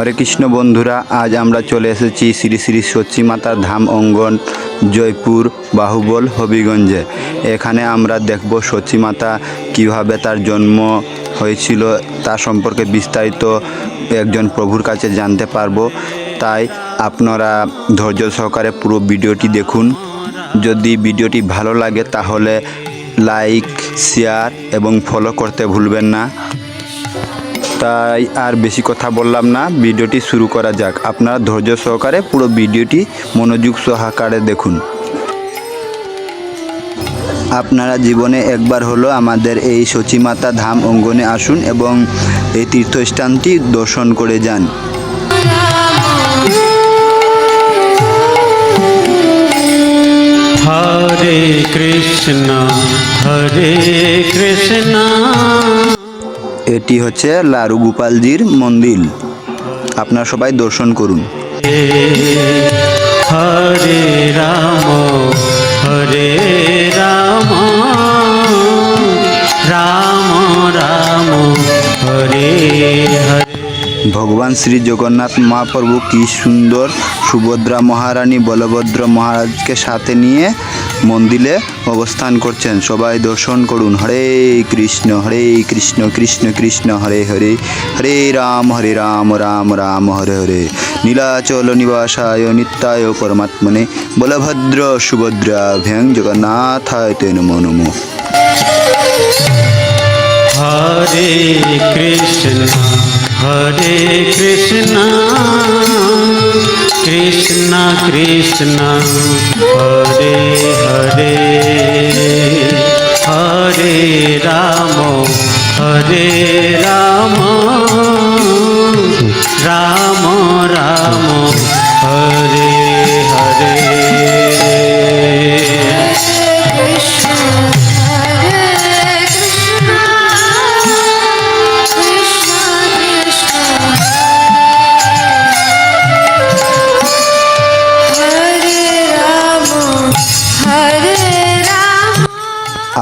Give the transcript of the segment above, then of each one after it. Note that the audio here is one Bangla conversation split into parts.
হরে কৃষ্ণ বন্ধুরা, আজ আমরা চলে এসেছি শ্রী শ্রী সচী মাতার ধাম অঙ্গন জয়পুর বাহুবল হবিগঞ্জে। এখানে আমরা দেখব সচী মাতা কীভাবে তার জন্ম হয়েছিল তা সম্পর্কে বিস্তারিত একজন প্রভুর কাছে জানতে পারবো। তাই আপনারা ধৈর্য সহকারে পুরো ভিডিওটি দেখুন। যদি ভিডিওটি ভালো লাগে তাহলে লাইক, শেয়ার এবং ফলো করতে ভুলবেন না। তাই আর বেশি কথা বললাম না, ভিডিওটি শুরু করা যাক। আপনারা ধৈর্য সহকারে পুরো ভিডিওটি মনোযোগ সহকারে দেখুন। আপনারা জীবনে একবার হলো আমাদের এই সচী মাতা ধাম অঙ্গনে আসুন এবং এই তীর্থস্থানটি দর্শন করে যান। হরে কৃষ্ণ হরে কৃষ্ণ। এটি হচ্ছে লারু গোপালজির মন্দির, আপনারা সবাই দর্শন করুন। হরে রাম হরে রাম রাম রাম হরে হরে। ভগবান শ্রী জগন্নাথ মহাপ্রভু কি সুন্দর সুভদ্রা মহারানী বলভদ্র মহারাজকে সাথে নিয়ে মন্দিরে অবস্থান করছেন। সবাই দর্শন করুন। হরে কৃষ্ণ কৃষ্ণ কৃষ্ণ হরে হরে, হরে রাম রাম রাম হরে হরে। নীলাচল নিবাসায় নিত্যায় পরমাত্মনে বলভদ্র সুভদ্রাভ্যাং জগন্নাথায় তে নমো নমো। হরে কৃষ্ণ কৃষ্ণ কৃষ্ণ হরে হরে, হরে রাম রাম রাম হরে হরে।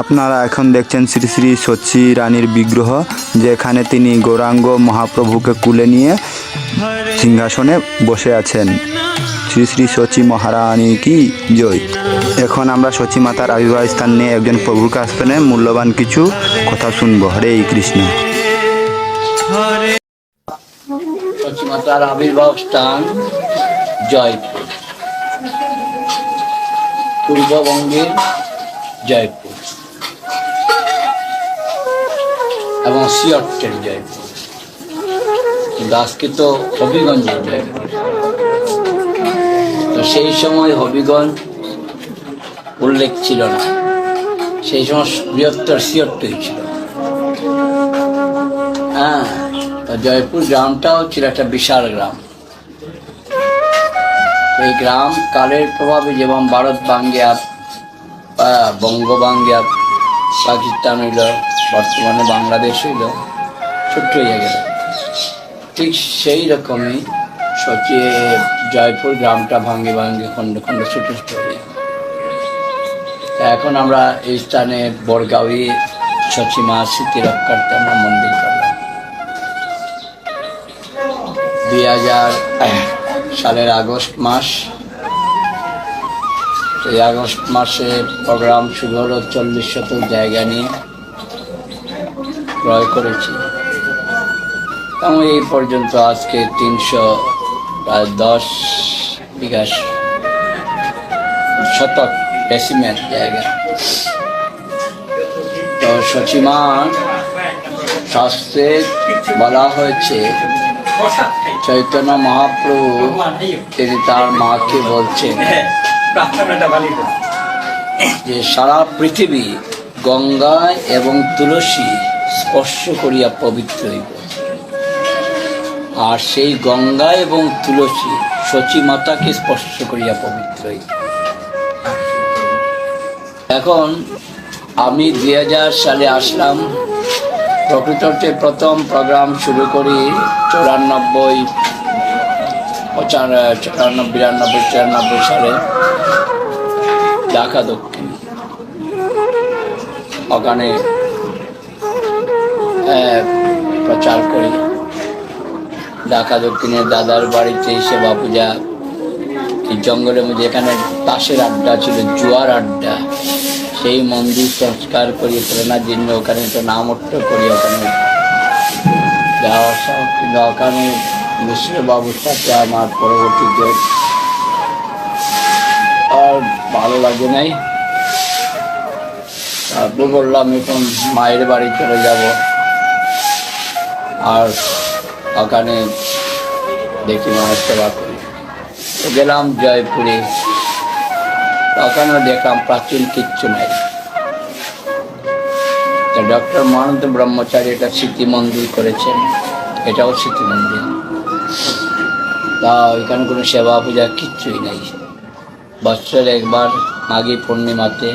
আপনারা এখন দেখছেন শ্রী শ্রী সচী রানীর বিগ্রহ, যেখানে তিনি গৌরাঙ্গ মহাপ্রভুকে কুলে নিয়ে সিংহাসনে বসে আছেন। শ্রী শ্রী সচী মহারানী কি জয়। এখন আমরা সচী মাতার আবির্ভাব স্থান নিয়ে একজন প্রভুর কাছ থেকে মূল্যবান কিছু কথা শুনবো। হরে কৃষ্ণ। সচী মাতার আবির্ভাব স্থান জয়পুর, পূর্ববঙ্গের জয়পুর এবং সিয়টের জয়পুর, কিন্তু আজকে তো হবিগঞ্জের জয়পুর। তো সেই সময় হবিগঞ্জ উল্লেখ ছিল না, সেই সময় বৃহত্তর সিয়টই ছিল। হ্যাঁ, তো জয়পুর গ্রামটাও ছিল একটা বিশাল গ্রাম। এই গ্রাম কালের প্রভাবে যেমন ভারত বাঙ্গিয়া বঙ্গবাঙ্গিয়া পাকিস্তান হইল, বর্তমানে বাংলাদেশ হইল, ছোট্ট হয়ে গেল, ঠিক সেই রকমই জয়পুর গ্রামটা ভাঙ্গে ভাঙ্গে খণ্ড খণ্ড ছোট ছোট হয়ে গেল। এখন আমরা এই স্থানে বরগাঁওয়ে সচী মা স্মৃতি রক্ষার্থে আমরা মন্দির করলাম। 2000 সালের আগস্ট মাস, এই আগস্ট মাসে প্রোগ্রাম শুরু হলো। 40 শতক জায়গা নিয়ে ক্রয় করেছি এবং এই পর্যন্ত আজকে 310 বিঘা শতক বেসিমেন্ট জায়গা। তো সচী মা শাস্ত্রে বলা হয়েছে, চৈতন্য মহাপ্রভু তিনি তার মাকে বলছেন যে সারা পৃথিবী গঙ্গা এবং তুলসী স্পর্শ করিয়া পবিত্র হইব, আর সেই গঙ্গা এবং তুলসী সচী মাতাকে স্পর্শ করিয়া পবিত্র হইব। এখন আমি 2000 সালে আসলাম। প্রকৃততে প্রথম প্রোগ্রাম শুরু করি 94, 92 সালে ঢাকা দক্ষিণ। ওখানে প্রচার করি। ঢাকা দক্ষিণের দাদার বাড়িতে সেবা পূজা, এই জঙ্গলের মধ্যে এখানে তাসের আড্ডা ছিল, জুয়ার আড্ডা, সেই মন্দির সংস্কার করি প্রেরণার জন্য ওখানে একটা নামট্য করি, ওখানে যাওয়ার সব। কিন্তু ওখানে মিশ্রবাবুর সাথে আমার পরবর্তীতে আর ভালো লাগে নাই। তারপর বললাম এখন মায়ের বাড়ি চলে যাব, আর ওখানে দেখি মায়ের সেবা করি। তো গেলাম জয়পুরে, ওখানেও দেখলাম প্রাচীন কিচ্ছু নাই। ডক্টর মহানন্দ ব্রহ্মচারী একটা স্মৃতি মন্দির করেছেন, এটাও স্মৃতি মন্দির। তা ওইখানে কোনো সেবা পূজা কিচ্ছুই নাই। বছরে একবার মাঘী পূর্ণিমাতে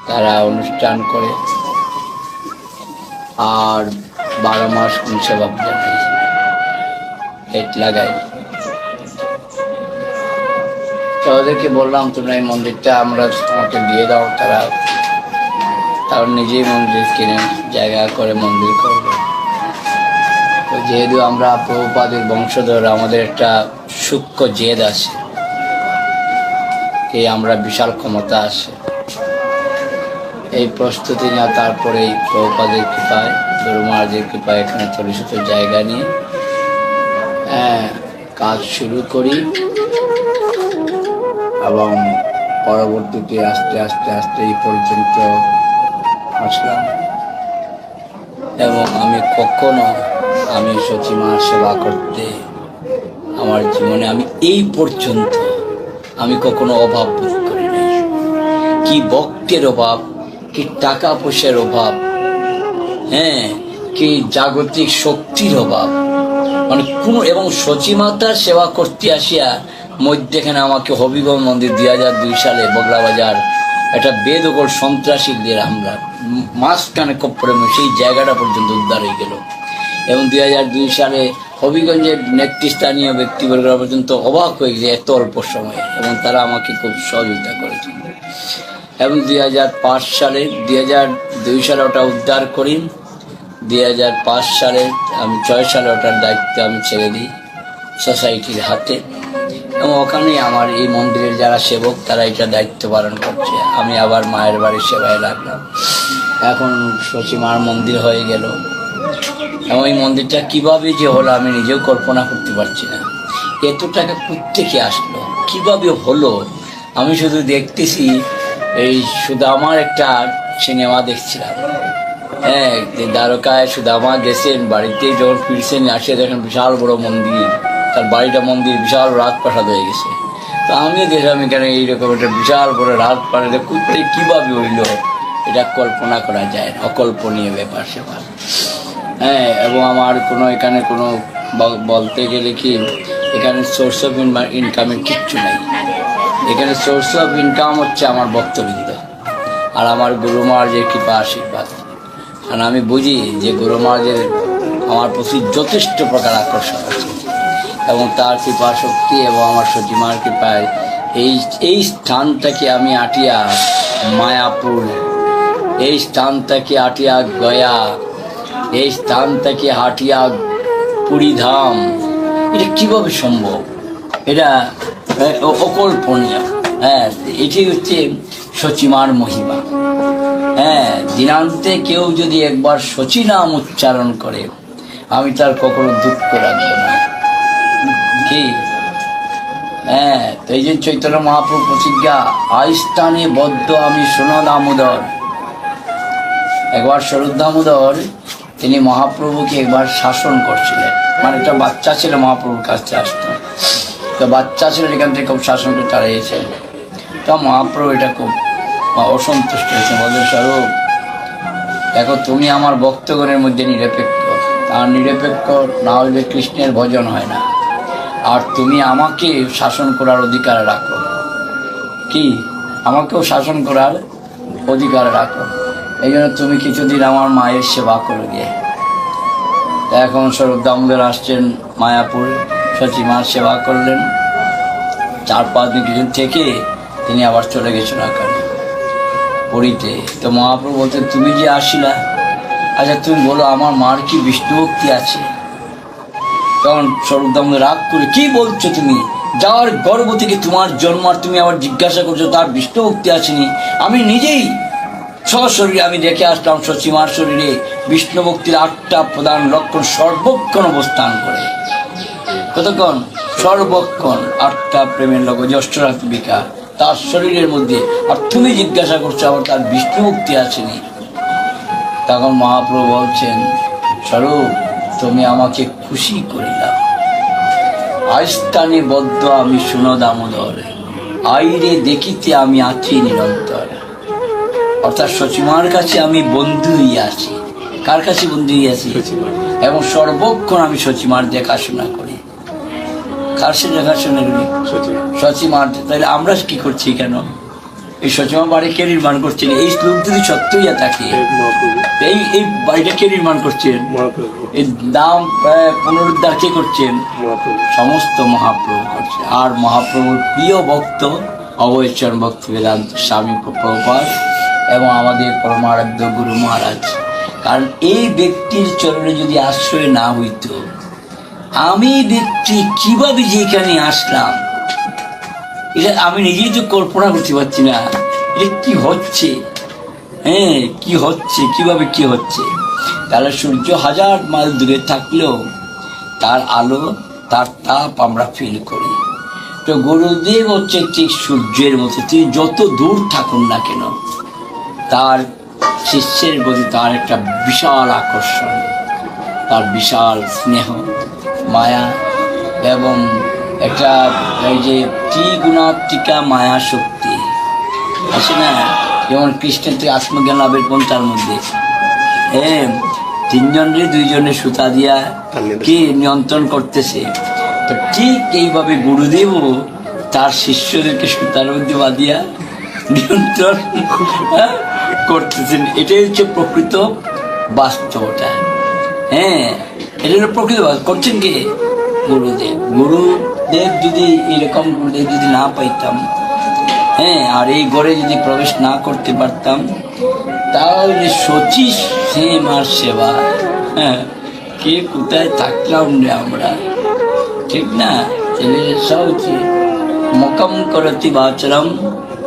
তারা অনুষ্ঠান করে, আর 12 মাস কোন সেবা পূজা নেই, হেট লাগাই। তো ওদেরকে বললাম তোমরা এই মন্দিরটা আমরা আমাকে দিয়ে দাও, তারা নিজেই মন্দির কিনে জায়গা করে মন্দির করবে। তো যেহেতু আমরা প্রভুপাদের বংশধর, আমাদের একটা সূক্ষ্ম জেদ আছে, এই আমরা বিশাল ক্ষমতা আছে, এই প্রস্তুতি না তারপরে প্রভুপাদের কৃপায়, গুরু মহারাজের কৃপায় এখানে ছোট ছোট জায়গা নিয়ে কাজ শুরু করি, এবং পরবর্তীতে আস্তে আস্তে আস্তে এই পর্যন্ত আসলাম। এবং আমি সচিমার সেবা করতে আমার জীবনে আমি এই পর্যন্ত আমি কখনো অভাব বোধ করি নাই। কি ভক্তের অভাব, কি টাকা পয়সার অভাব, কি জাগতিক শক্তির অভাব, মানে কোনো। এবং সচিমাতার সেবা করতে আসিয়া মধ্যেখানে আমাকে হবিগঞ্জ মন্দির 2002 সালে বগলা বাজার একটা বেদখল সন্ত্রাসীদের হামলা, মাঝখানে কপ্পরে সেই জায়গাটা পর্যন্ত উদ্ধার হয়ে গেল। এবং 2002 সালে হবিগঞ্জের নেতৃস্থানীয় ব্যক্তিবর্গরা পর্যন্ত অবাক হয়ে গেছে এত অল্প সময়ে, এবং তারা আমাকে খুব সহযোগিতা করেছে। এবং 2002 সালে ওটা উদ্ধার করি। 2005 সালে আমি 6 সালে ওটার দায়িত্ব আমি ছেড়ে দিই সোসাইটির হাতে, এবং ওখানে আমার এই মন্দিরের যারা সেবক তারা এটা দায়িত্ব পালন করছে। আমি আবার মায়ের বাড়ির সেবায় লাগলাম। এখন সচিমার মন্দির হয়ে গেল, এবং এই মন্দিরটা কিভাবে যে হলো আমি নিজেও কল্পনা করতে পারছি না। এত টাকা কোত্থেকে আসলো, কিভাবে হলো? আমি শুধু দেখতেছি, এই সুদামার একটা সিনেমা দেখছিলাম, দ্বারকায় সুদামা গেছেন, বাড়িতে যখন ফিরছেন আসে দেখেন বিশাল বড় মন্দির, তার বাড়িটা মন্দির, বিশাল রাজপ্রাসাদ হয়ে গেছে। তো আমিও দেখলাম এখানে এইরকম একটা বিশাল বড় রাজপ্রাসাদ করতে কীভাবে হইল, এটা কল্পনা করা যায় না, অকল্পনীয় ব্যাপার সেবার। এবং আমার কোনো এখানে কোনো বলতে গেলে কি এখানে সোর্স অফ ইনকামের কিচ্ছু নেই। এখানে সোর্স অফ ইনকাম হচ্ছে আমার ভক্তবৃন্দ আর আমার গুরু মহারাজের কৃপা আশীর্বাদ। কারণ আমি বুঝি যে গুরু মহারাজের আমার প্রতি যথেষ্ট প্রকার আকর্ষণ আছে, এবং তার কৃপা শক্তি এবং আমার সচিমার কৃপায় এই স্থানটাকে আমি আটিয়া মায়াপুর, এই স্থানটাকে আটিয়া গয়া, এই স্থানটাকে হাটিয়া পুরীধাম, এটা কীভাবে সম্ভব? এটা অকল্পনীয়। এটি হচ্ছে সচিমার মহিমা। দিনান্তে কেউ যদি একবার সচি নাম উচ্চারণ করে আমি তার কখনো দুঃখ রাখবো না। কি তো এই যে চৈতন্য মহাপ্রভু প্রতিজ্ঞা, আস্থানে বদ্ধ আমি শোনো দামোদর। একবার স্বরূপ দামোদর তিনি মহাপ্রভুকে একবার শাসন করছিলেন, মানে একটা বাচ্চা ছিল মহাপ্রভুর কাছে আসতো, তো বাচ্চা ছিল এখান থেকে খুব শাসন করে চালিয়েছে। তো মহাপ্রভু এটা খুব অসন্তুষ্ট হয়েছে, বলে স্বরূপ দেখো তুমি আমার ভক্তগণের মধ্যে নিরপেক্ষ, আর নিরপেক্ষ না হলে কৃষ্ণের ভজন হয় না, আর তুমি আমাকে শাসন করার অধিকার রাখো, কি আমাকেও শাসন করার অধিকার রাখো, এই জন্য তুমি কিছুদিন আমার মায়ের সেবা করে গিয়ে। এখন স্বরূপ দামোদর আসছেন মায়াপুর, সচিমার সেবা করলেন, 4-5 দিন কিছুদিন থেকে তিনি আবার চলে গেছেন ওখানে পুরীতে। তো মহাপ্রভু বলতেন তুমি যে আসিলা, আচ্ছা তুমি বলো আমার মার কি বিষ্ণু ভক্তি আছে? তখন স্বরূপদাম রাগ করে, কি বলছো তুমি? যার গর্ভ থেকে তোমার জন্ম, আর তুমি আবার জিজ্ঞাসা করছো তার বিষ্ণু ভক্তি আসেনি? আমি নিজেই সশরীরে আমি দেখে আসলাম শচীমার শরীরে বিষ্ণু ভক্তির 8টা প্রধান লক্ষণ সর্বক্ষণ অবস্থান করে। কতক্ষণ? সর্বক্ষণ 8টা প্রেমের লক্ষ্য জ্যেষ্ঠরাত্মিকা তার শরীরের মধ্যে, আর তুমি জিজ্ঞাসা করছো আবার তার বিষ্ণু ভক্তি আসেনি। তখন মহাপ্রভু বলছেন, স্বরূপ তুমি আমাকে খুশি করিলাম, আস্থানে বদ্ধ আমি শুনো দামোদর, আইরে দেখিতে আমি আছি নিরন্তর। অর্থাৎ শচীমার কাছে আমি বন্ধু হইয়া আছি। কার কাছে বন্ধু হইয়া আছি? এবং সর্বক্ষণ আমি শচীমার দেখাশোনা করি। কার সে দেখাশোনা করি? শচীমার। তাহলে আমরা কি করছি কেন? এই শচীমা বাড়ি কে নির্মাণ করছেন? এই শ্লোক যদি সত্য হইয়া থাকে, এই বাড়িটা কে নির্মাণ করছেন? এই দাম পুনরুদ্ধার কে করছেন? সমস্ত মহাপ্রভু করছেন। আর মহাপ্রভুর প্রিয় ভক্ত অবৈচরণ ভক্ত বেদান্ত স্বামী প্রভুপাদ এবং আমাদের পরমারাধ্য গুরু মহারাজ। কারণ এই ব্যক্তির চরণে যদি আশ্রয় না হইত, আমি ব্যক্তি কিভাবে যে এখানে আসলাম, এটা আমি নিজেই তো কল্পনা করতে পারছি না। এটা কি হচ্ছে, কি হচ্ছে, কিভাবে কি হচ্ছে। তাহলে সূর্য 1000 মাইল দূরে থাকলেও তার আলো, তার তাপ আমরা ফিল করি। তো গুরুদেব হচ্ছে ঠিক সূর্যের মতো, তিনি যত দূর থাকুন না কেন, তার শিষ্যের প্রতি তার একটা বিশাল আকর্ষণ, তার বিশাল স্নেহ, মায়া এবং একটা এই যে ত্রিগুণাত্মিকা মায়া শক্তি আছে না, যেমন কৃষ্ণের থেকে আত্মজ্ঞান লাভের পন্থার মধ্যে 3জনের 2জনের সুতা দিয়া কি নিয়ন্ত্রণ করতেছে, তো ঠিক এইভাবে গুরুদেবও তার শিষ্যদেরকে সুতার মধ্যে বাঁধিয়া নিয়ন্ত্রণ করতেছেন। এটাই হচ্ছে প্রকৃত বাস্তবতা। এটা হলো প্রকৃত করছেন কে? গুরুদেব। গুরুদেব যদি এরকম গুরুদেব যদি না পাইতাম, আর এই ঘরে যদি প্রবেশ না করতে পারতাম, তাহলে শচী সেম আর সেবা, কে কোথায় থাকলাম রে আমরা, ঠিক না? সব হচ্ছে মকম করতি বাচরম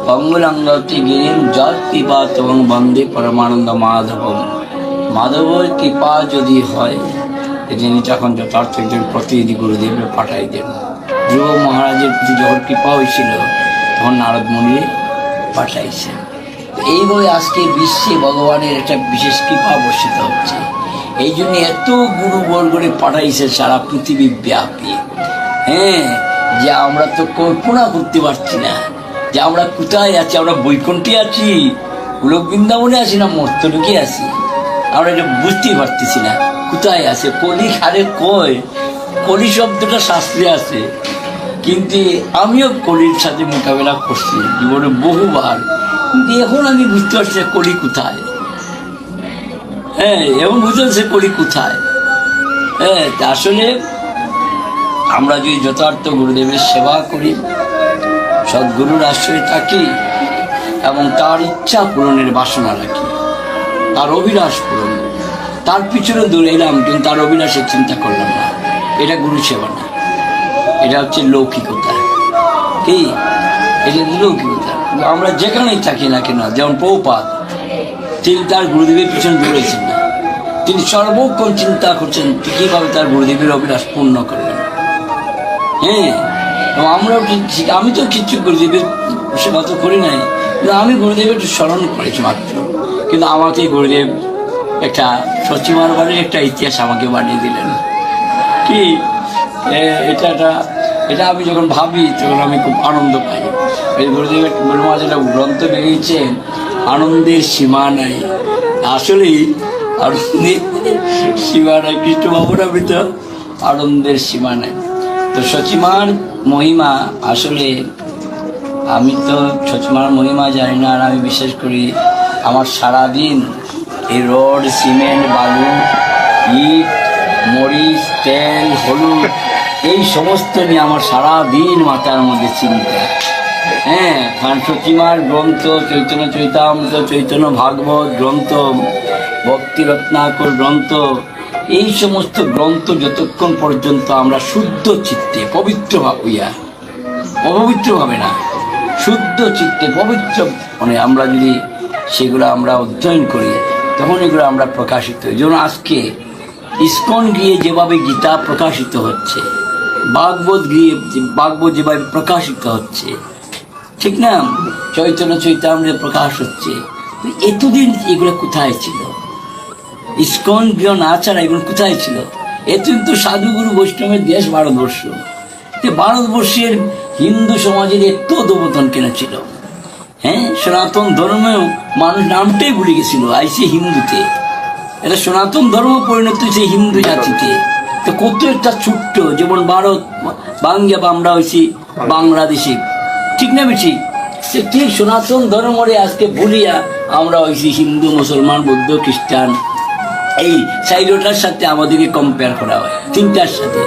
পঙ্গুলাঙ্গতি গিরিম যৎ কৃপা তবং বন্দে পরমানন্দ মাধবম। মাধবের কৃপা যদি হয়, তিনি তখন যথার্থ একজন প্রতিনিধি গুরুদেবকে পাঠাই দেন। ধ্রুব মহারাজের প্রতি যখন কৃপা হয়েছিল, তখন নারদ মুনি পাঠাইছেন। এইভাবে আজকে বিশ্বে ভগবানের একটা বিশেষ কৃপা বর্ষিত হচ্ছে। এই জন্য এত গুরু বর্গরে পাঠাইছে সারা পৃথিবী ব্যাপী, যে আমরা তো কল্পনা করতে পারছি না যে আমরা কোথায় আছি। আমরা বৈকুণ্ঠে আছি, গোলক বৃন্দাবনে আছি, না মর্তলোকে আছি, আমরা এটা বুঝতেই পারতেছি না কোথায় আছে। কলি খারে কয়, কলি শব্দটা শাস্ত্রে আছে, কিন্তু আমিও কলির সাথে মোকাবেলা করছি জীবনে বহুবার, কিন্তু এখন আমি বুঝতে পারছি কলি কোথায়। এখন বুঝতে পারছি কলি কোথায়। আসলে আমরা যদি যথার্থ গুরুদেবের সেবা করি, সদ্গুরুর আশ্রয়ে থাকি এবং তার ইচ্ছা পূরণের বাসনা রাখি, তার অভিলাষ পূরণ, তার পিছনে দৌড়ে এলাম কিন্তু তার অভিলাষের চিন্তা করলাম না, এটা গুরু সেবা না, এটা হচ্ছে লৌকিকতা। কি? এটা লৌকিকতা। আমরা যেখানেই থাকি না কেন, যেমন প্রভুপাদ, তিনি তার গুরুদেবের পিছনে দৌড়েছেন না, তিনি সর্বক্ষণ চিন্তা করছেন কিভাবে তার গুরুদেবের অভিলাষ পূর্ণ করবেন। আমরাও ঠিক, আমি তো কিছু গুরুদেবের সেবা তো করি নাই, কিন্তু আমি গুরুদেবের স্মরণ করেছি মাত্র। কিন্তু আমাকে গুরুদেব একটা শচীমার বাড়ির একটা ইতিহাস আমাকে বানিয়ে দিলেন। কি এটা আমি যখন ভাবি তখন আমি খুব আনন্দ পাই। এই গুরুদেবের গুরুমা যেটা গ্রন্থ বেরিয়েছে, আনন্দের সীমা নাই। আসলেই আনন্দের সীমা নাই, কৃষ্ণবাবুরা তো আনন্দের সীমা নাই। তো শচীমার মহিমা, আসলে আমি তো শচীমার মহিমা জানি না, আর আমি বিশেষ করি আমার সারাদিন এই রড, সিমেন্ট, বালু, ইট, মরিচ, তেল, হলুদ, এই সমস্ত নিয়ে আমার সারাদিন মাথার মধ্যে চিন্তা। কারণ শচীমার গ্রন্থ, চৈতন্য চৈতামৃত, চৈতন্য ভাগবত গ্রন্থ, ভক্তি রত্নাকর গ্রন্থ, এই সমস্ত গ্রন্থ যতক্ষণ পর্যন্ত আমরা শুদ্ধ চিত্তে পবিত্র হইয়া, অপবিত্র হবে না, শুদ্ধ চিত্তে পবিত্র মানে আমরা যদি সেগুলো আমরা অধ্যয়ন করি, তখন এগুলো আমরা প্রকাশিত হই। যেমন আজকে ইস্কন গিয়ে যেভাবে গীতা প্রকাশিত হচ্ছে, ভাগবত যেভাবে প্রকাশিত হচ্ছে, ঠিক না, চৈতন্য চৈতামৃত প্রকাশ হচ্ছে, এতদিন এগুলো কোথায় ছিল? ইস্কন গৃহ না ছাড়া এগুলো কোথায় ছিল? এতদিন তো সাধুগুরু বৈষ্ণবের দেশ ভারতবর্ষ। ভারতবর্ষের হিন্দু সমাজের এত দোবতন কেন ছিল? হ্যাঁ, সনাতন ধর্মেও মানুষ নামটাই ভুলে গেছিল, আইসে হিন্দুতে। এটা সনাতন ধর্ম পরিণত হয়েছে হিন্দু জাতিতে। তো কত একটা ছোট্ট, যেমন ভারত বাংলা বা আমরা হয়েছি বাংলাদেশি, ঠিক না বেশি? সে ঠিক সনাতন ধর্মরে আজকে ভুলিয়া আমরা হয়েছি হিন্দু, মুসলমান, বৌদ্ধ, খ্রিস্টান। এই চাইরোটার সাথে আমাদেরকে কম্পেয়ার করা হয়, তিনটার সাথে।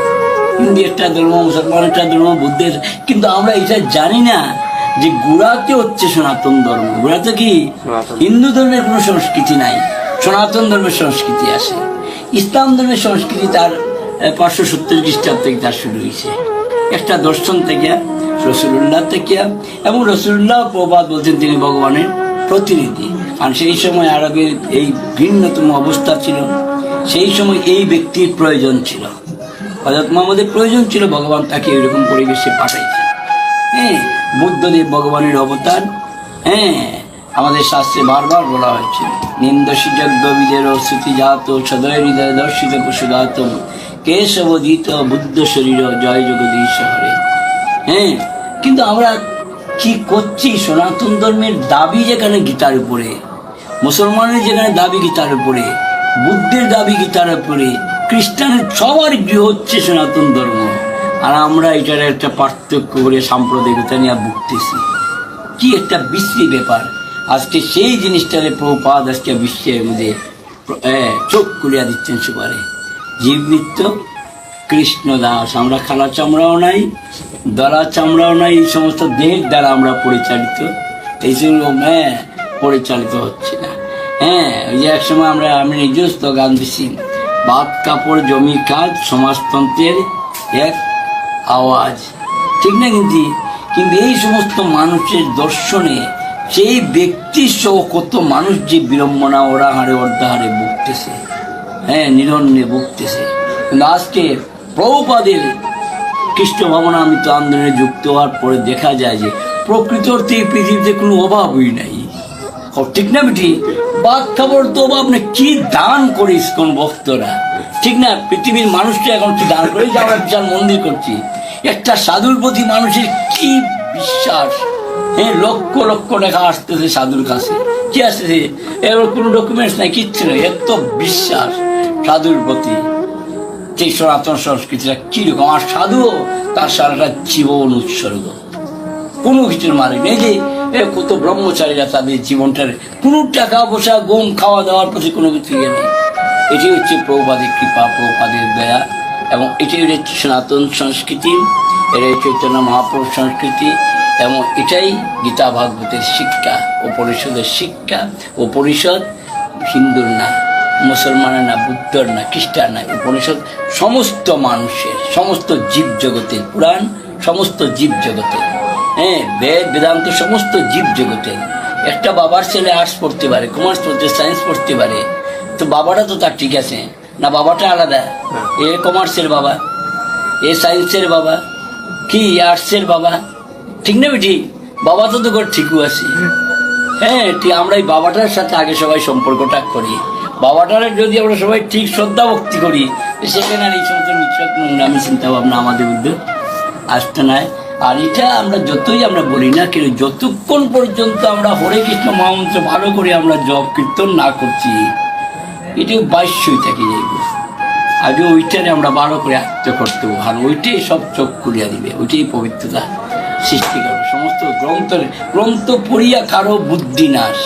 হিন্দু একটা ধর্ম, মুসলমান একটা ধর্ম, বুদ্ধের। কিন্তু আমরা এটা জানি না যে গোড়াতে হচ্ছে সনাতন ধর্ম। গোড়াতে কি হিন্দু ধর্মের কোনো সংস্কৃতি নাই, সনাতন ধর্মের সংস্কৃতি আসে। ইসলাম ধর্মের সংস্কৃতি তার 570 খ্রিস্টাব্দ থেকে তার শুরু হয়েছে, একটা দর্শন থেকে, রসুল্লাহ থেকে। এবং রসুল্লাহ প্রবাদ বলছেন তিনি ভগবানের প্রতিনিধি। আর সেই সময় আরবের এই ভিন্নতম অবস্থা ছিল, সেই সময় এই ব্যক্তির প্রয়োজন ছিল, হযরত মুহাম্মদের প্রয়োজন ছিল, ভগবান তাকে এরকম পরিবেশে পাঠাইছে। হ্যাঁ, বুদ্ধদেব ভগবানের অবতার। হ্যাঁ, আমাদের শাস্ত্রে বারবার বলা হয়েছে, নিন্দসী যজ্ঞবিদের শ্রুতিজাত সদয় হৃদয় দর্শিত পশুঘাত কেশবদিত বুদ্ধ শরীর জয় জগদীশ হরে। হ্যাঁ, কিন্তু আমরা কি করছি? সনাতন ধর্মের দাবি যেখানে গীতার উপরে, মুসলমানের যেখানে দাবি গীতার উপরে, বুদ্ধের দাবি গীতার উপরে, খ্রিস্টানের সবার গৃহ হচ্ছে সনাতন ধর্ম। আর আমরা এটার একটা পার্থক্য করে সাম্প্রদায়িকতা নিয়ে ভুগতেছি। কি একটা বিশ্রী ব্যাপার! আজকে সেই জিনিসটারে প্রভুপাদ আজকে বিশ্বের মধ্যে চোখ খুলিয়া দিচ্ছেন সুপারে। জীবনিত্য কৃষ্ণ দাস, আমরা খালা চামড়াও নাই, দলা চামড়াও নাই, এই সমস্ত দেহের দ্বারা আমরা পরিচালিত, এই সেগুলো পরিচালিত হচ্ছে না। হ্যাঁ, ওই যে একসময় আমি নিজস্ব গান দিছি, ভাত কাপড় জমি কাজ সমাজতন্ত্রের এক আওয়াজ, ঠিক না? কিন্তু এই সমস্ত মানুষের দর্শনে সেই ব্যক্তি সহ কত মানুষ যে বিড়ম্বনা ওরা হারে অর্ধাহারে ভুগতেছে, হ্যাঁ, নিরণ্যে ভুগতেছে। কিন্তু আজকে প্রভুপাদের খ্রিস্ট ভাবনামৃত আন্দোলনে যুক্ত হওয়ার পরে দেখা যায় যে প্রকৃত অর্থে এই পৃথিবীতে কোনো অভাবই নাই, ঠিক না বেটি? ভাত খাবার তো অভাব নেই। কি দান করিস কোন ভক্তরা, ঠিক না? পৃথিবীর মানুষটা এখন কি দান করে, যে আমরা বিশাল মন্দির করছি। একটা সাধুর প্রতি মানুষের কি বিশ্বাস! হ্যাঁ, লক্ষ লক্ষ টাকা আসতেছে সাধুর কাছে, কি আসতেছে? এবার কোনো ডকুমেন্টস নাই, কিচ্ছু নেই, এত বিশ্বাস সাধুর প্রতি। সেই সনাতন সংস্কৃতিটা কিরকম! আর সাধুও তার সারাটা জীবন উৎসর্গ, কোনো কিছুর মালিক নেই। যে কত ব্রহ্মচারীরা তাদের জীবনটার কোনো টাকা পয়সা গম খাওয়া দাওয়ার প্রতি কোনো কিছু ইয়ে নেই। এটি হচ্ছে প্রভুপাদের কৃপা, প্রভুপাদের দয়া, এবং এটাই হচ্ছে সনাতন সংস্কৃতি, এটাই চৈতন্য মহাপ্রভুর সংস্কৃতি, এবং এটাই গীতা ভাগবতের শিক্ষা, উপনিষদের শিক্ষা। উপনিষদ হিন্দুর না, মুসলমানের না, বুদ্ধর না, খ্রিস্টান না, উপনিষদ সমস্ত মানুষের, সমস্ত জীব জগতের, পুরাণ সমস্ত জীব জগতের। হ্যাঁ, বেদান্ত সমস্ত জীব জগতের। একটা বাবার ছেলে আর্টস পড়তে পারে, কমার্স পড়তে, সায়েন্স পড়তে পারে, তো বাবাটা তো তার ঠিক আছে না? বাবাটা আলাদা, এ কমার্সের বাবা, এ সায়েন্সের বাবা, কি আর্টসের বাবা, ঠিক না বেটি? বাবা তো তোর ঠিকও আছে। হ্যাঁ, ঠিক। আমরা এই বাবাটার সাথে আগে সবাই সম্পর্কটা করি, বাবাটারে যদি আমরা সবাই ঠিক শ্রদ্ধা ভক্তি করি, সেখানে আর এই সমস্ত নিশ্চয় নোংরামি চিন্তা ভাবনা আমাদের মধ্যে আসতে নাই। আর এটা আমরা যতই আমরা বলি না কেন, যতক্ষণ পর্যন্ত আমরা হরে কৃষ্ণ মহামন্ত্র ভালো করে আমরা জপ কীর্তন না করছি, এটাও বাস্যই থেকে যাইব। আগে ওইটারে আমরা ভালো করে আত্ম করতে হবে, আর ওইটাই সব চোখ খুলিয়া দিবে, ওইটাই পবিত্রতা সৃষ্টি করবে। সমস্ত গ্রন্থ পড়িয়া কারো বুদ্ধি নাশ,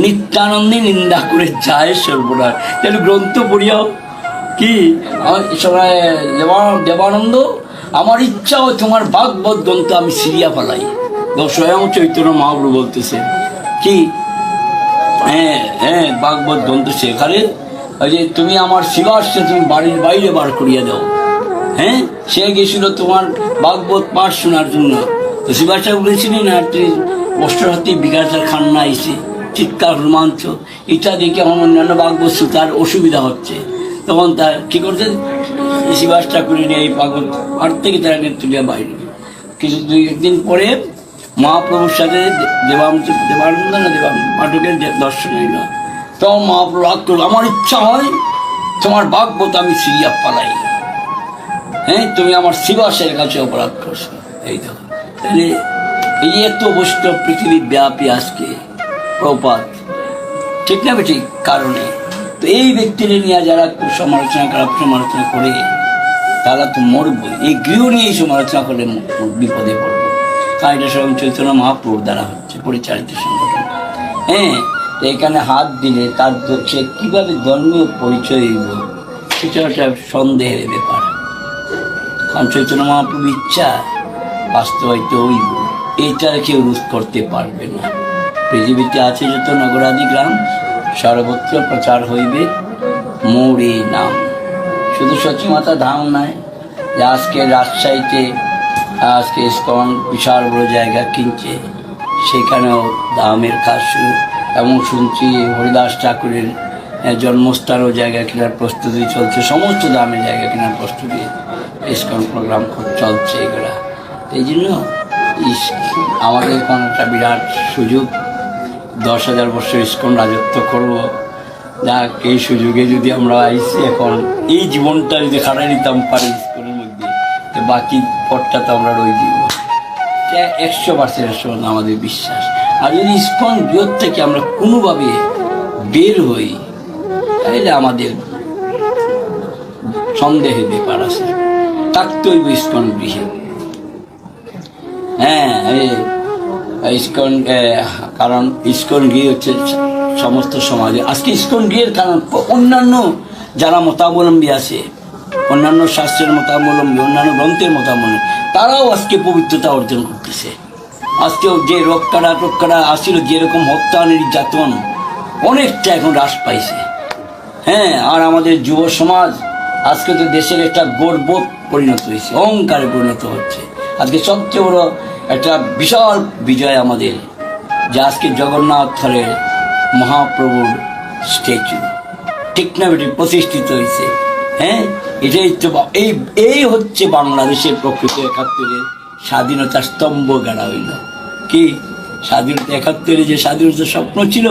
নিত্যানন্দে নিন্দা করে যায় সর্বনাশ। তাহলে গ্রন্থ পড়িয়াও কি সময় দেবানন্দ, আমার ইচ্ছা হয় তোমার ভাগবত গ্রন্থ আমি সিরিয়া ফেলাই। স্বয়ং চৈতন্য মহাপ্রভু বলতেছে কি, হ্যাঁ, ভাগবত গ্রন্থ সেখানে ওই যে তুমি আমার শিবাসকে তুমি বাড়ির বাইরে বার করিয়া দাও। হ্যাঁ, সে গেছিল তোমার ভাগবত পাঠ শোনার জন্য। তো শিবাসা বলেছিলেন না, তুই অষ্টর হাতে বিকাশের খান্না এসে চিৎকার রোমাঞ্চ, এটা দেখে আমার অন্যান্য ভাগবত তার অসুবিধা হচ্ছে। তখন তার কি করছেন, শিবাস ঠাকুর নিয়ে এই পাগল পাঠ থেকে তারা তুলিয়া বাইরে। কিছু দুই একদিন পরে মহাপ্রভুর সাথে দেবানন্দ পাঠকের দর্শন হইল। তখন মহাপ্রভু রাগ করল, আমার ইচ্ছা হয় তোমার ভাগবত আমি সিরিয়া পালাই। হ্যাঁ, তুমি আমার শিবাসের কাছে অপরাধ করছো। এই দেখো, তাহলে এই এত বৈষ্ণব পৃথিবী ব্যাপী আজকে প্রপাত, ঠিক না ঠিক কারণে। তো এই ব্যক্তিরা নিয়ে যারা সমালোচনা করে তারা তো মরবই। এই গৃহ নিয়ে সমালোচনা করলে বিপদে পড়বো। তাই এটা স্বয়ং চৈতন্য মহাপ্রভুর দ্বারা হচ্ছে পরিচালিত সংগঠন। হ্যাঁ, এখানে হাত দিলে তার সে কীভাবে ধর্মীয় পরিচয় হইব সেটা একটা সন্দেহের ব্যাপার। কারণ চৈতন্য মহাপ্রভুর ইচ্ছা বাস্তবায়িত হইব, এইটা কেউ রোধ করতে পারবে না। পৃথিবীতে আছে যত নগরাদি গ্রাম, সর্বত্র প্রচার হইবে মোর এই নাম। শুধু সচিমাতা ধাম নয়, যে আজকে রাজশাহীতে আজকে ইস্কন বিশাল বড় জায়গা কিনছে, সেখানেও ধামের কাজ শুরু। এমন শুনছি হরিদাস ঠাকুরের জন্মস্থানও জায়গা কেনার প্রস্তুতি চলছে, সমস্ত ধামের জায়গা কেনার প্রস্তুতি, ইস্কন প্রোগ্রাম চলছে এগুলা। এই জন্য আমাদের এখন একটা বিরাট সুযোগ, 10,000 বছর ইস্কন রাজত্ব করবো। যাক, এই সুযোগে যদি আমরা আইসি এখন এই জীবনটা যদি খাটাই নিতাম পারি ইস্কনের মধ্যে, তো বাকি পথটা তো আমরা রয়ে দিব। 100% আমাদের বিশ্বাস। আর যদি ইস্কন বৃহৎ থেকে আমরা কোনোভাবে বের হই, তাহলে আমাদের সন্দেহের ব্যাপার আছে, থাকতে হইব ইস্কন গৃহে। হ্যাঁ, ইস্কন, কারণ ইস্কন গৃহ হচ্ছে সমস্ত সমাজে। আজকে ইস্কন গৃহের কারণ অন্যান্য যারা মতাবলম্বী আছে, অন্যান্য শাস্ত্রের মতাবলম্বী, অন্যান্য গ্রন্থের মতাবলম্বী, তারাও আজকে পবিত্রতা অর্জন করতেছে। আজকেও যে রক্ষাটা আসছিল, যেরকম হত্যা নির্যাতন, অনেকটা এখন হ্রাস পাইছে। হ্যাঁ, আর আমাদের যুব সমাজ আজকে তো দেশের একটা গর্ব পরিণত হয়েছে, অহংকারে পরিণত হচ্ছে। আজকে সবচেয়ে বড় একটা বিশাল বিজয় আমাদের, যে আজকে জগন্নাথের মহাপ্রভুর স্ট্যাচু, ঠিক না বেটি, প্রতিষ্ঠিত হয়েছে। হ্যাঁ, এটাই তো এই হচ্ছে বাংলাদেশের প্রকৃত 71-এর স্বাধীনতার স্তম্ভ গাড়া হইল। কি স্বাধীনতা 71-এ যে স্বাধীনতার স্বপ্ন ছিল,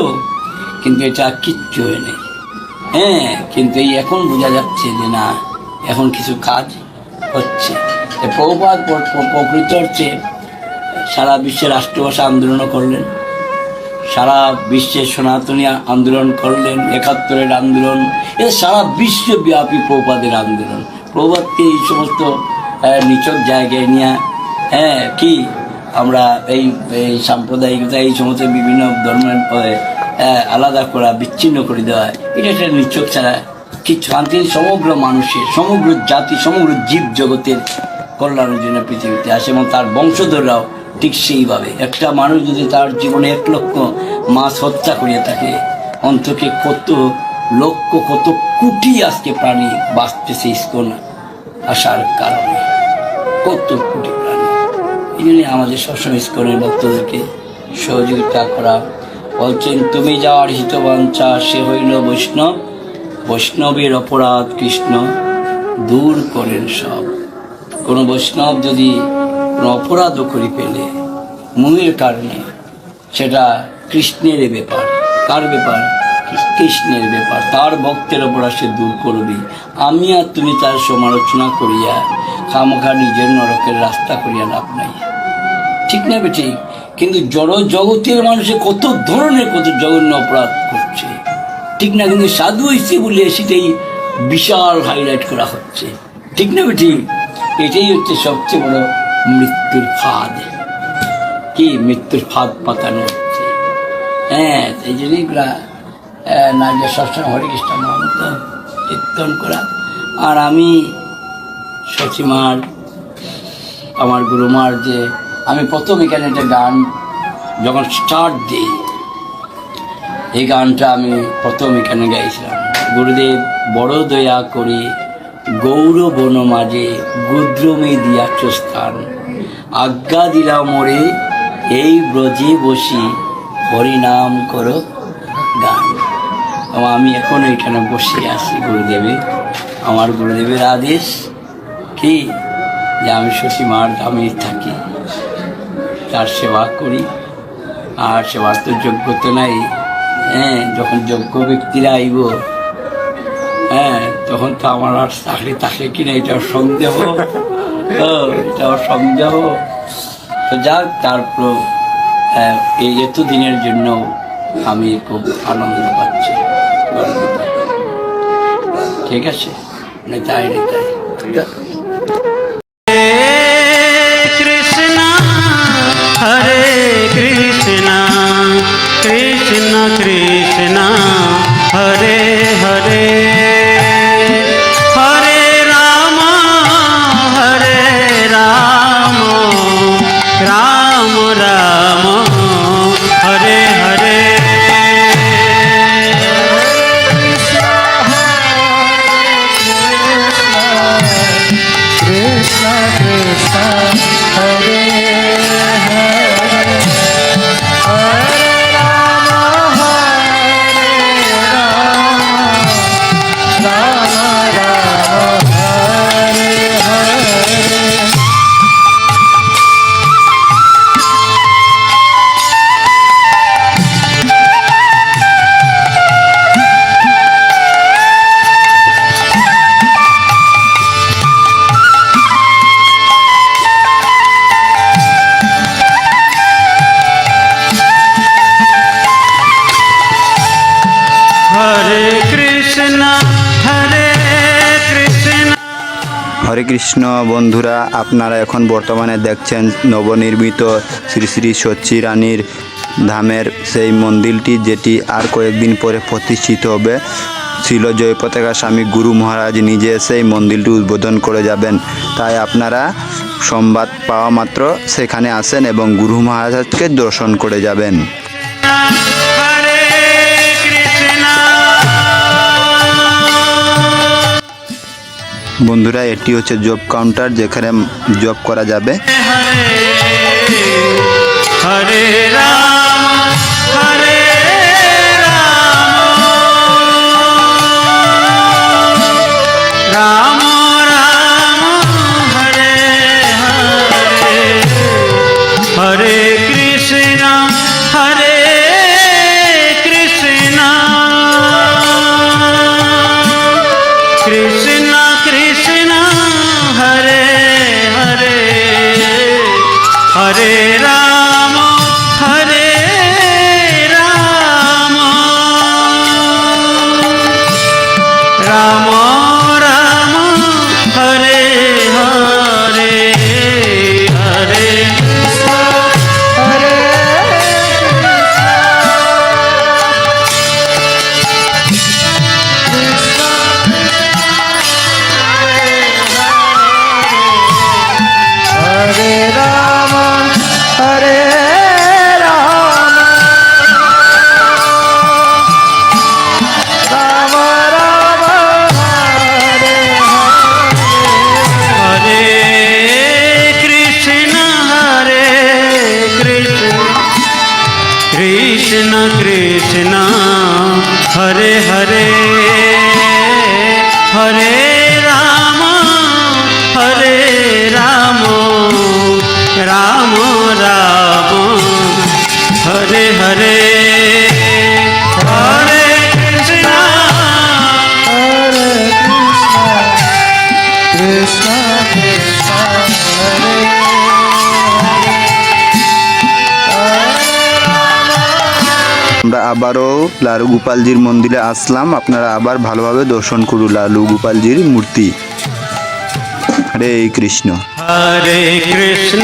কিন্তু এটা কিচ্ছু হয়ে নেই। হ্যাঁ, কিন্তু এই এখন বোঝা যাচ্ছে যে না, এখন কিছু কাজ হচ্ছে। প্রভুপাদ প্রকৃত হচ্ছে সারা বিশ্বের রাষ্ট্রভাষা আন্দোলনও করলেন, সারা বিশ্বের সনাতনী আন্দোলন করলেন, 71-এর আন্দোলন, এ সারা বিশ্বব্যাপী প্রভুপাদের আন্দোলন। প্রভুপাদকে এই সমস্ত নিচক জায়গায় নিয়ে, হ্যাঁ, কি আমরা এই সাম্প্রদায়িকতা, এই সমস্ত বিভিন্ন ধর্মের আলাদা করা, বিচ্ছিন্ন করে দেওয়া, এটা একটা নিচক ছাড়া কিছু। শান্তি সমগ্র মানুষের, সমগ্র জাতি, সমগ্র জীব জগতের কল্যাণের জন্য পৃথিবীতে আসে, এবং তার বংশধররাও ঠিক সেইভাবে। একটা মানুষ যদি তার জীবনে 1 লক্ষ মাছ হত্যা করিয়া থাকে, অন্তকে কত লক্ষ, কত কোটি আজকে প্রাণী বাঁচতেছে ইস্কন আসার কারণে, কত কোটি প্রাণী। এই জন্য আমাদের সবসময় ইস্কনের ভক্তদেরকে সহযোগিতা করা। বলছেন, তুমি যার হিতবাঞ্ছা সে হইল বৈষ্ণব, বৈষ্ণবের অপরাধ কৃষ্ণ দূর করেন সব। কোনো বৈষ্ণব যদি কোনো অপরাধও করে পেলে মোহের কারণে, সেটা কৃষ্ণের ব্যাপার। কার ব্যাপার? কৃষ্ণের ব্যাপার। তার ভক্তের অপরাধ সে দূর করবি। আমি আর তুমি তার সমালোচনা করিয়া খামোখা নিজের নরকের রাস্তা করিয়া লাভ নাই, ঠিক না বেঠিক? কিন্তু জড় জগতের মানুষে কত ধরনের কত জঘন্য অপরাধ করছে, ঠিক না? কিন্তু সাধু হয়েছে বলে সেটাই বিশাল হাইলাইট করা হচ্ছে, ঠিক না বেঠিক? এটাই হচ্ছে সবচেয়ে বড় মৃত্যুর ফাঁদ। কি মৃত্যুর ফাঁদ পাতানো হচ্ছে। হ্যাঁ, এই জন্যই না যে সবসময় হরে কৃষ্ণ মহন্ত কীর্তন করা। আর আমি সচিমার, আমার গুরুমার, যে আমি প্রথম এখানে একটা গান যখন স্টার্ট দিই, এই গানটা আমি প্রথম এখানে গাইছিলাম, গুরুদেব বড় দয়া করে গৌর বন মাঝে গুদ্রমে দিয়াছ স্থান, আজ্ঞা দিলা মোরে এই ব্রজে বসি হরিনাম করো গান। এবং আমি এখন এখানে বসে আছি গুরুদেবের, আমার গুরুদেবের আদেশ কি যে আমি সতীমার ধামে থাকি, তার সেবা করি। আর সেবার তো যোগ্যতা নাই, হ্যাঁ, যখন যোগ্য ব্যক্তিরা আইব, হ্যাঁ, তখন তো আমার আর চাকরি থাকে কিনা এটা সন্দেহ, এটা সন্দেহ। তো যাক, তারপর এই এতদিনের জন্য আমি খুব আনন্দ পাচ্ছি। ঠিক আছে, নেতাই নেতাই। কৃষ্ণ হরে কৃষ্ণ কৃষ্ণ কৃষ্ণ হরে হরে হরে রাম রাম রাম হরে হরে। হরে কৃষ্ণ বন্ধুরা, আপনারা এখন বর্তমানে দেখছেন নবনির্মিত শ্রী শ্রী সচ্চি রানীর ধামের সেই মন্দিরটি, যেটি আর কয়েকদিন পরে প্রতিষ্ঠিত হবে। ছিল জয়পতাকা স্বামী গুরু মহারাজ নিজে সেই মন্দিরটি উদ্বোধন করে যাবেন। তাই আপনারা সংবাদ পাওয়া মাত্র সেখানে আসেন এবং গুরু মহারাজকে দর্শন করে যাবেন। বন্ধুরা, এটি হচ্ছে জব কাউন্টার, যেখানে জব করা যাবে। হরে রাম হরে রাম রাম হরে হরে হরে কৃষ্ণ হরে কৃষ্ণ কৃষ্ণ কৃষ্ণ হরে হরে হরে রাম হরে রাম রাম রাম হরে হরে হরে হরে হরে রাম হরে রাম রাম রাম হরে হরে কৃষ্ণ হরে কৃষ্ণ কৃষ্ণ কৃষ্ণ হরে হরে হরে রাম হরে রাম রাম রাম হরে হরে হরে কৃষ্ণ হরে কৃষ্ণ কৃষ্ণ হরে আমরা আবারও লালু গোপালজির মন্দিরে আসলাম। আপনারা আবার ভালোভাবে দর্শন করুন লালু গোপালজির মূর্তি। হরে কৃষ্ণ হরে কৃষ্ণ